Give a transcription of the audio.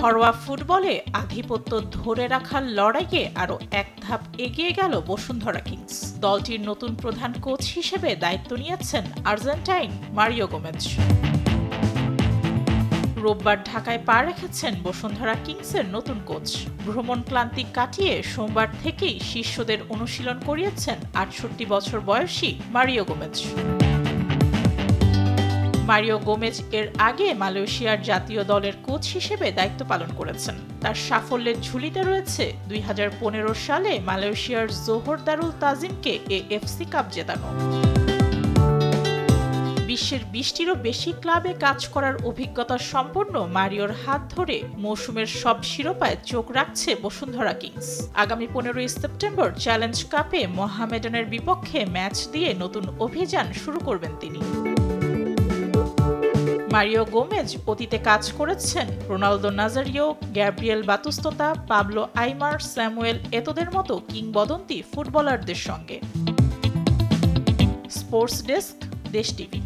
ঘরোয়া ফুটবলে আধিপত্য ধরে রাখার লড়াইয়ে আরও এক ধাপ এগিয়ে গেল বসুন্ধরা কিংস। দলটির নতুন প্রধান কোচ হিসেবে দায়িত্ব নিয়েছেন আর্জেন্টাইন মারিও গোমেজ। রোববার ঢাকায় পা রেখেছেন বসুন্ধরা কিংসের নতুন কোচ। ভ্রমণ ক্লান্তি কাটিয়ে সোমবার থেকেই শিষ্যদের অনুশীলন করিয়েছেন ৬৮ বছর বয়সী মারিও গোমেজ। মারিও গোমেজ এর আগে মালয়েশিয়ার জাতীয় দলের কোচ হিসেবে দায়িত্ব পালন করেছেন। তার সাফল্যের ঝুলিতে রয়েছে ২০১৫ সালে মালয়েশিয়ার জোহর দারুল তাজিমকে এএফসি কাপ জেতানো। বিশ্বের ২০টিরও বেশি ক্লাবে কাজ করার অভিজ্ঞতা সম্পন্ন মারিওর হাত ধরে মৌসুমের সব শিরোপায় চোখ রাখছে বসুন্ধরা কিংস। আগামী ১৫ সেপ্টেম্বর চ্যালেঞ্জ কাপে মোহামেডানের বিপক্ষে ম্যাচ দিয়ে নতুন অভিযান শুরু করবেন তিনি। মারিও গোমেজ অতীতে কাজ করেছেন Ronaldo Nazario, Gabriel বাতুস্তোতা, Pablo আইমার, Samuel এতোদের মতো কিংবদন্তি ফুটবলারদের সঙ্গে। স্পোর্টস ডেস্ক, দেশ টিভি।